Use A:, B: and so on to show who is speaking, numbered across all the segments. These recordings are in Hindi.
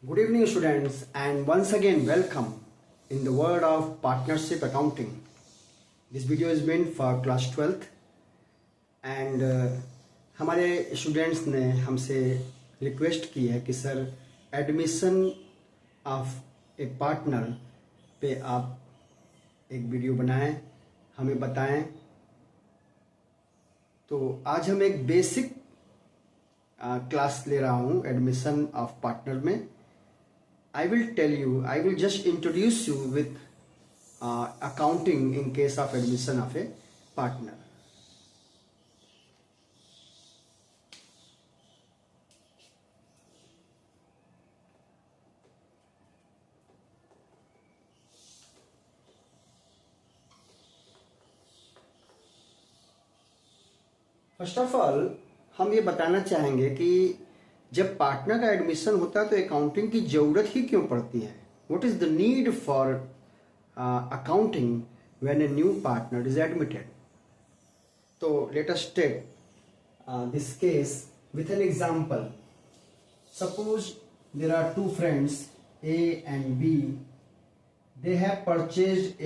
A: Good evening, students, and once again, welcome in the world of partnership accounting. This video is meant for class 12th, and हमारे स्टूडेंट्स ने हमसे रिक्वेस्ट की है कि sir admission of a partner पे आप एक वीडियो बनाएं, हमें बताएं। तो आज हम एक बेसिक क्लास ले रहा हूँ एडमिशन ऑफ पार्टनर में। I will just introduce you with accounting in case of admission of a partner. First of all हम ये बताना चाहेंगे कि जब पार्टनर का एडमिशन होता है तो अकाउंटिंग की जरूरत ही क्यों पड़ती है। What is the need for accounting when a new partner is admitted. तो let us take this case with an example. Suppose there are two friends A and B, they have purchased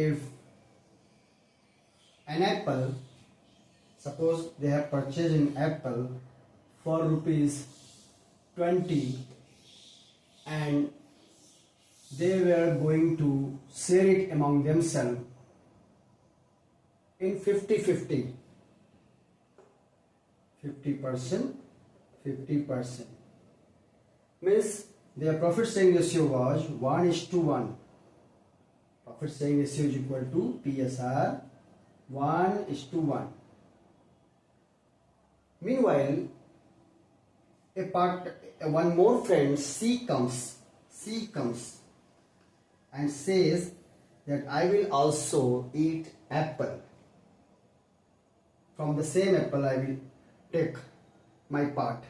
A: an apple. Suppose they have purchased an apple for rupees 20 and they were going to share it among themselves in 50-50. 50%, 50%. Means their profit sharing ratio was 1:1. Profit sharing ratio is equal to PSR 1:1. Meanwhile, one more friend C comes and says that I will also eat apple. From the same apple I will take my part.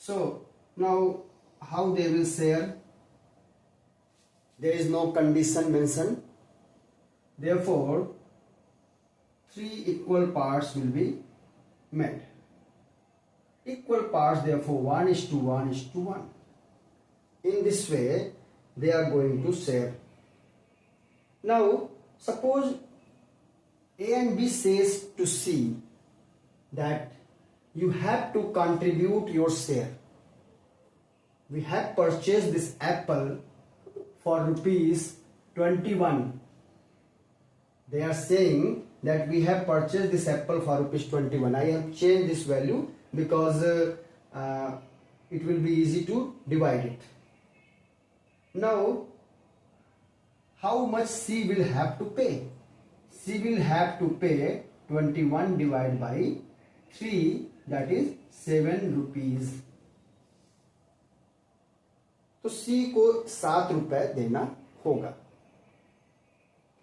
A: So now how they will share? There is no condition mentioned. Therefore, 3 equal parts will be made. Equal parts, therefore 1:1:1. In this way they are going to share. Now suppose A and B says to C that you have to contribute your share. We have purchased this apple for rupees 21. They are saying that we have purchased this apple for rupees 21. I have changed this value because it will be easy to divide it. Now how much C will have to pay? C will have to pay 21 divided by 3, that is 7 rupees. तो C को 7 रुपए देना होगा।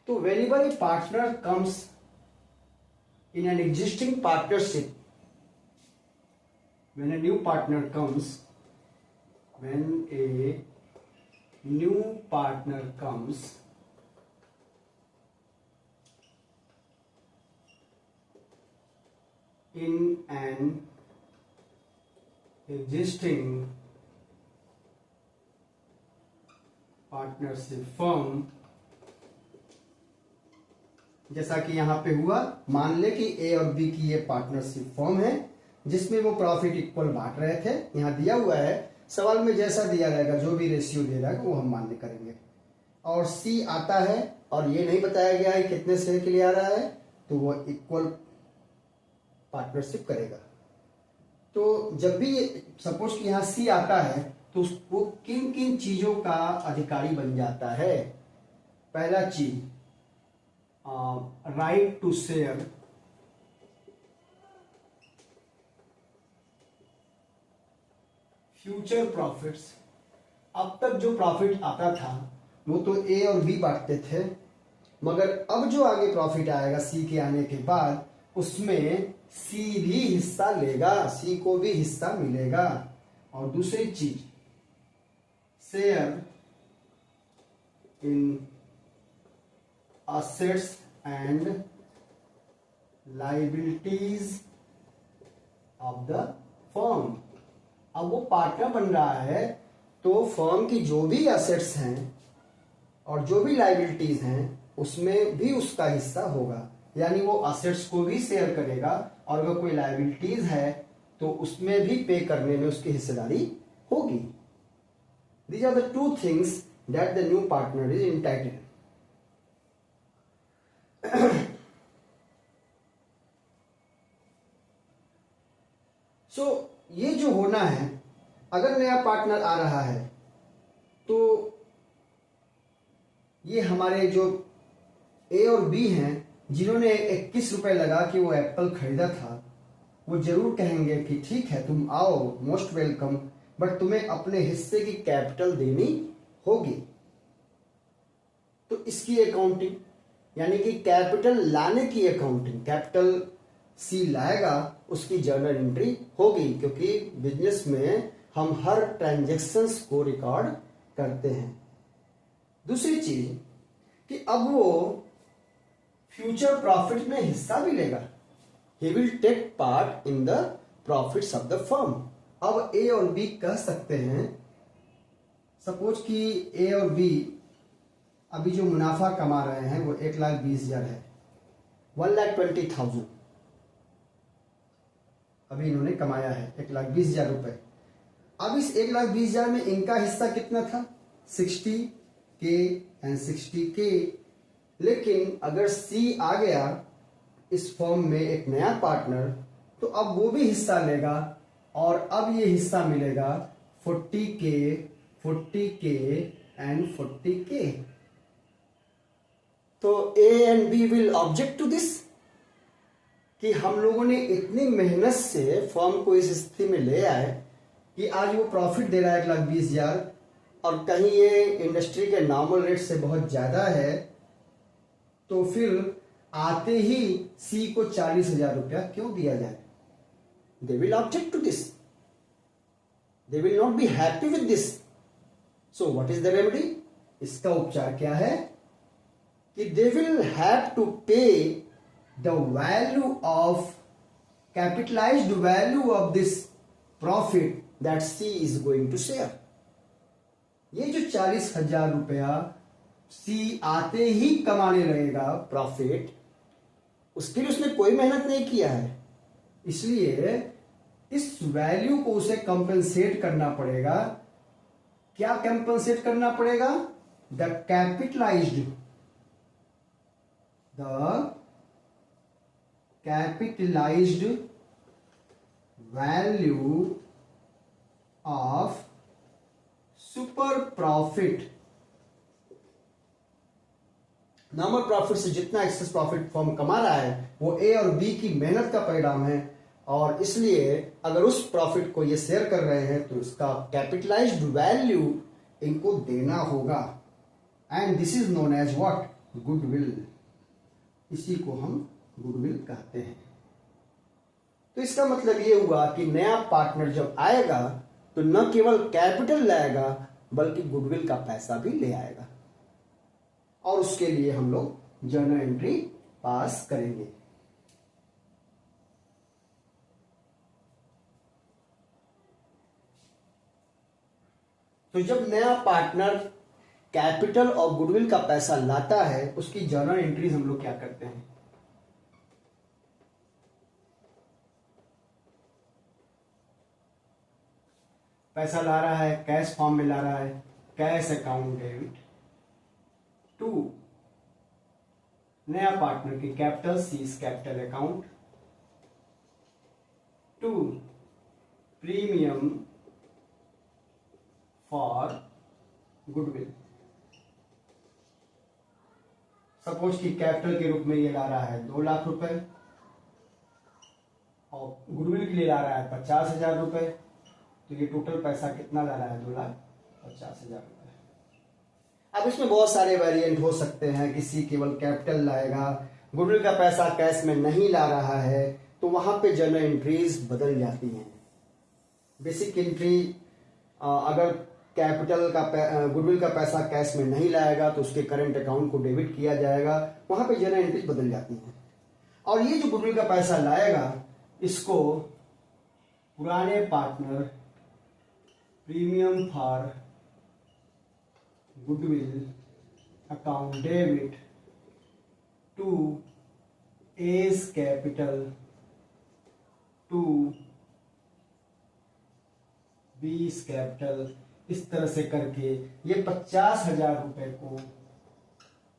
A: तो whenever a partner comes in an existing partnership, when a new partner comes in an existing partnership firm, जैसा कि यहाँ पे हुआ, मान ले कि ए और बी की ये पार्टनरशिप फर्म है जिसमें वो प्रॉफिट इक्वल बांट रहे थे। यहाँ दिया हुआ है, सवाल में जैसा दिया जाएगा जो भी रेशियो दे रहा है वो हम मान्य करेंगे। और सी आता है और ये नहीं बताया गया है कितने शेयर के लिए आ रहा है, तो वो इक्वल पार्टनरशिप करेगा। तो जब भी सपोज कि यहाँ सी आता है तो वो किन किन चीजों का अधिकारी बन जाता है। पहला चीज right to share future profits. अब तक जो प्रॉफिट आता था वो तो ए और बी बांटते थे, मगर अब जो आगे प्रॉफिट आएगा सी के आने के बाद उसमें सी भी हिस्सा लेगा, सी को भी हिस्सा मिलेगा। और दूसरी चीज share in assets and liabilities of the firm। अब वो पार्टनर बन रहा है तो फर्म की जो भी एसेट्स हैं और जो भी लाइबिलिटीज हैं उसमें भी उसका हिस्सा होगा, यानी वो एसेट्स को भी शेयर करेगा और अगर कोई लाइबिलिटीज है तो उसमें भी पे करने में उसकी हिस्सेदारी होगी। These are the two things that the new partner is entitled. So ये जो होना है, अगर नया पार्टनर आ रहा है तो ये हमारे जो ए और बी हैं जिन्होंने 21 रुपए लगा कि वो एप्पल खरीदा था, वो जरूर कहेंगे कि ठीक है तुम आओ, मोस्ट वेलकम, बट तुम्हें अपने हिस्से की कैपिटल देनी होगी। तो इसकी अकाउंटिंग यानी कि कैपिटल लाने की अकाउंटिंग, कैपिटल सी लाएगा उसकी जर्नल एंट्री होगी, क्योंकि बिजनेस में हम हर ट्रांजैक्शंस को रिकॉर्ड करते हैं। दूसरी चीज कि अब वो फ्यूचर प्रॉफिट में हिस्सा भी लेगा। He will take part in the profits of the firm. अब ए और बी कह सकते हैं, सपोज कि ए और बी अभी जो मुनाफा कमा रहे हैं वो 1,20,000 है, 1,20,000 अभी इन्होंने कमाया है, 1,20,000 रुपए। अब इस 1,20,000 में इनका हिस्सा कितना था, 60K एंड 60K। लेकिन अगर सी आ गया इस फॉर्म में एक नया पार्टनर, तो अब वो भी हिस्सा लेगा और अब ये हिस्सा मिलेगा 40K, 40K एंड 40K। तो A and B will object to this कि हम लोगों ने इतनी मेहनत से फर्म को इस स्थिति में ले आए कि आज वो प्रॉफिट दे रहा है 1,20,000 और कहीं ये इंडस्ट्री के नॉर्मल रेट से बहुत ज्यादा है, तो फिर आते ही सी को 40,000 रुपया क्यों दिया जाए? They will object to this, they will not be happy with this. So what is the remedy? इसका उपचार क्या है कि they will have to pay the value of capitalised value of this profit that C is going to share. ये जो 40,000 रुपया सी आते ही कमाने लगेगा प्रॉफिट, उसके लिए उसने कोई मेहनत नहीं किया है, इसलिए इस वैल्यू को उसे कंपेंसेट करना पड़ेगा। क्या कंपेंसेट करना पड़ेगा? The capitalised value of super profit. Normal profit से जितना एक्सेस प्रॉफिट फर्म कमा रहा है वो ए और बी की मेहनत का परिणाम है, और इसलिए अगर उस प्रॉफिट को ये शेयर कर रहे हैं तो इसका कैपिटलाइज्ड वैल्यू इनको देना होगा। And this is known as what? Goodwill. इसी को हम गुडविल कहते हैं। तो इसका मतलब ये हुआ कि नया पार्टनर जब आएगा तो न केवल कैपिटल लाएगा बल्कि गुडविल का पैसा भी ले आएगा, और उसके लिए हम लोग जर्नल एंट्री पास करेंगे। तो जब नया पार्टनर कैपिटल और गुडविल का पैसा लाता है उसकी जर्नल एंट्रीज हम लोग क्या करते हैं? पैसा ला रहा है, कैश फॉर्म में ला रहा है, कैश अकाउंट डेबिट टू नया पार्टनर की capital C's capital account to premium for goodwill. Suppose कि कैपिटल के रूप में ये ला रहा है 2 लाख रुपए और गुडविल के लिए ला रहा है 50,000 रुपए, तो ये टोटल पैसा कितना ला रहा है? 2,50,000 रुपए। अब इसमें बहुत सारे वेरिएंट हो सकते हैं, किसी केवल कैपिटल लाएगा, गुडविल का पैसा कैश में नहीं ला रहा है, तो वहां पे जर्नल एंट्रीज बदल जाती हैं। बेसिक एंट्री अगर कैपिटल का गुडविल का पैसा कैश में नहीं लाएगा तो उसके करंट अकाउंट को डेबिट किया जाएगा, वहां पे जर्नल एंट्रीज बदल जाती हैं। और ये जो गुडविल का पैसा लाएगा इसको पुराने partner premium for goodwill account debit to A's capital to B's capital, इस तरह से करके ये 50,000 रुपए को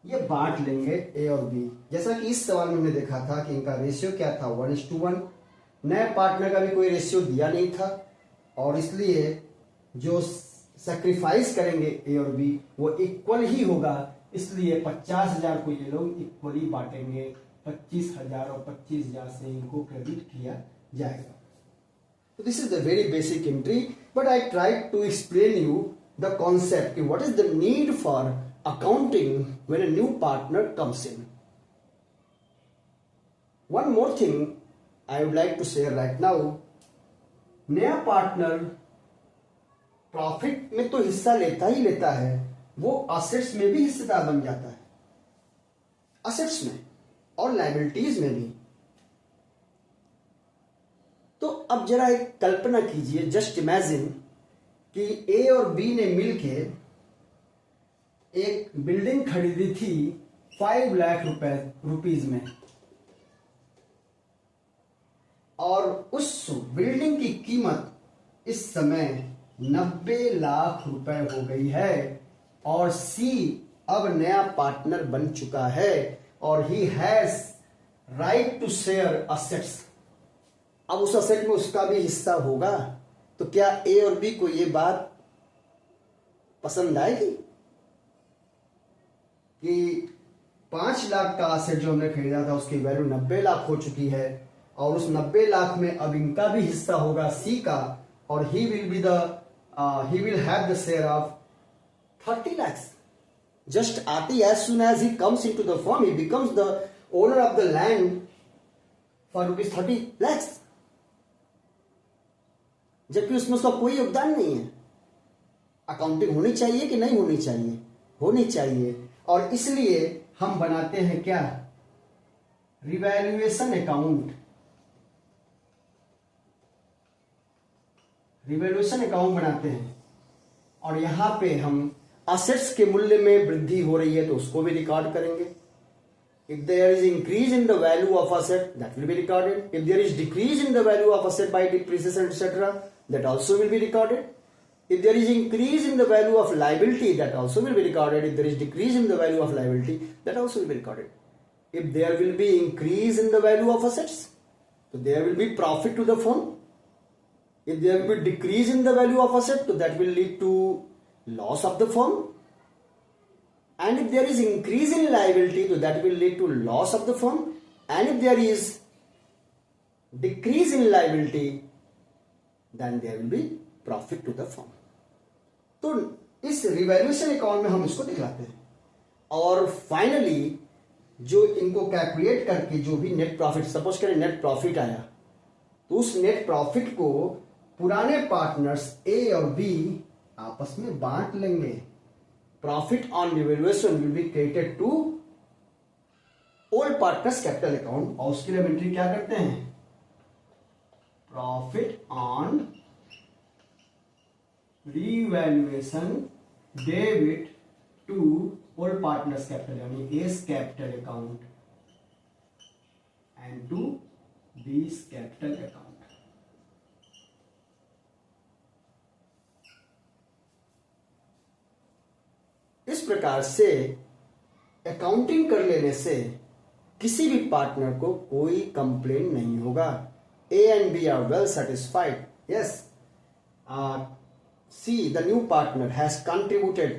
A: ये बांट लेंगे ए और बी। जैसा कि इस सवाल में हमने देखा था कि इनका रेशियो क्या था, 1:1। नए पार्टनर का भी कोई रेशियो दिया नहीं था और इसलिए जो सैक्रिफाइस करेंगे ए और बी वो इक्वल ही होगा, इसलिए 50,000 को ये लोग इक्वली बांटेंगे। 25,000 और 25,000 से इनको क्रेडिट किया जाएगा। तो this is the very basic entry, but I try to explain you the concept कि what is the need for accounting when a new partner comes in. One more thing I would like to say right now, नया पार्टनर प्रॉफिट में तो हिस्सा लेता ही लेता है, वो असेट्स में भी हिस्सेदार बन जाता है, असेट्स में और लायबिलिटीज में भी। तो अब जरा एक कल्पना कीजिए, जस्ट इमेजिन कि ए और बी ने मिलके एक बिल्डिंग खरीदी थी 5 लाख रुपीज में, और उस बिल्डिंग की कीमत इस समय 90 लाख रुपए हो गई है, और सी अब नया पार्टनर बन चुका है और he has right to share assets. अब उस असेट में उसका भी हिस्सा होगा, तो क्या ए और बी को ये बात पसंद आएगी कि 5 लाख का असेट जो हमने खरीदा था उसकी वैल्यू 90 लाख हो चुकी है, और उस 90 लाख में अब इनका भी हिस्सा होगा सी का, और he will have the share of 30 lakhs। Just आती as soon as he comes into the firm, he becomes the owner of the land for ₹30 lakhs, जबकि उसमें उसका कोई योगदान नहीं है। अकाउंटिंग होनी चाहिए कि नहीं होनी चाहिए? होनी चाहिए, और इसलिए हम बनाते हैं क्या, रिवैल्यूएशन अकाउंट। रिवैल्यूएशन अकाउंट बनाते हैं, और यहां पे हम असेट्स के मूल्य में वृद्धि हो रही है तो उसको भी रिकॉर्ड करेंगे। If there is increase in the value of asset that will be recorded. If there is decrease in the value of asset by depreciation etcetera that also will be recorded. If there is increase in the value of liability, that also will be recorded. If there is decrease in the value of liability, that also will be recorded. If there will be increase in the value of assets, so there will be profit to the firm. If there will be decrease in the value of asset, so that will lead to loss of the firm. And if there is increase in liability, so that will lead to loss of the firm. And if there is decrease in liability, then there will be profit to the firm. तो इस रिवैल्यूएशन अकाउंट में हम इसको दिखलाते हैं, और फाइनली जो इनको कैलकुलेट करके जो भी नेट प्रॉफिट, सपोज करें नेट प्रॉफिट आया, तो उस नेट प्रॉफिट को पुराने पार्टनर्स ए और बी आपस में बांट लेंगे। Profit on revaluation will be credited to old partners capital account, और उसके लिए एंट्री क्या करते हैं, profit on revaluation debit to all partners capital, यानी A's capital account and to B's capital account. इस प्रकार से अकाउंटिंग कर लेने से किसी भी पार्टनर को कोई कंप्लेन नहीं होगा। A and B are well satisfied. Yes, C, the new partner, has contributed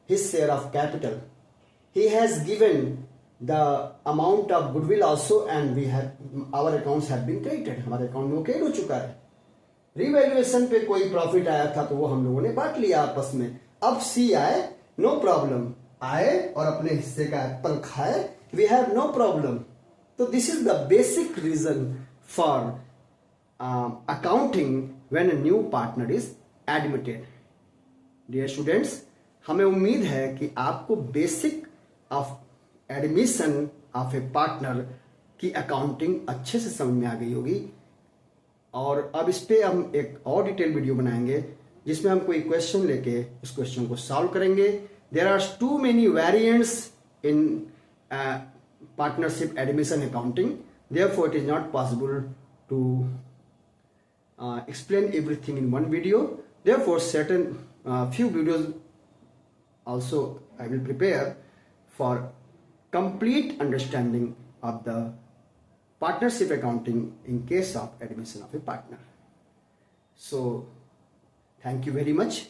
A: his share of capital. He has given the amount of goodwill also, and our accounts have been credited. हमारे अकाउंट में वो क्रेडिट हो चुका है। रिवैल्यूएशन पे कोई प्रॉफिट आया था तो वो हम लोगों ने बांट लिया आपस में। अब सी आए, नो प्रॉब्लम, आए और अपने हिस्से का एप्पल खाए, वी हैव नो प्रॉब्लम। तो this is the basic reason for accounting when a new partner is admitted. Dear students, हमें उम्मीद है कि आपको basic of admission of a partner की अकाउंटिंग अच्छे से समझ में आ गई होगी, और अब इस पे हम एक और डिटेल वीडियो बनाएंगे जिसमें हम कोई क्वेश्चन लेके उस क्वेश्चन को सॉल्व करेंगे. There are too many variants in partnership admission accounting. Therefore, it is not possible to explain everything in one video. Therefore, certain few videos also I will prepare for complete understanding of the partnership accounting in case of admission of a partner. So, thank you very much.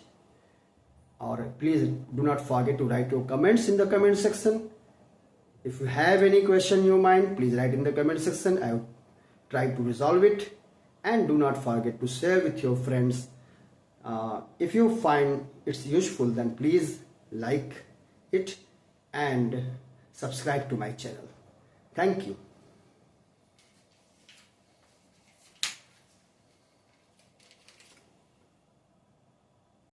A: Or please do not forget to write your comments in the comment section. If you have any question in your mind, please write in the comment section. I will try to resolve it. And do not forget to share with your friends. If you find it's useful, then please like it and subscribe to my channel. Thank you.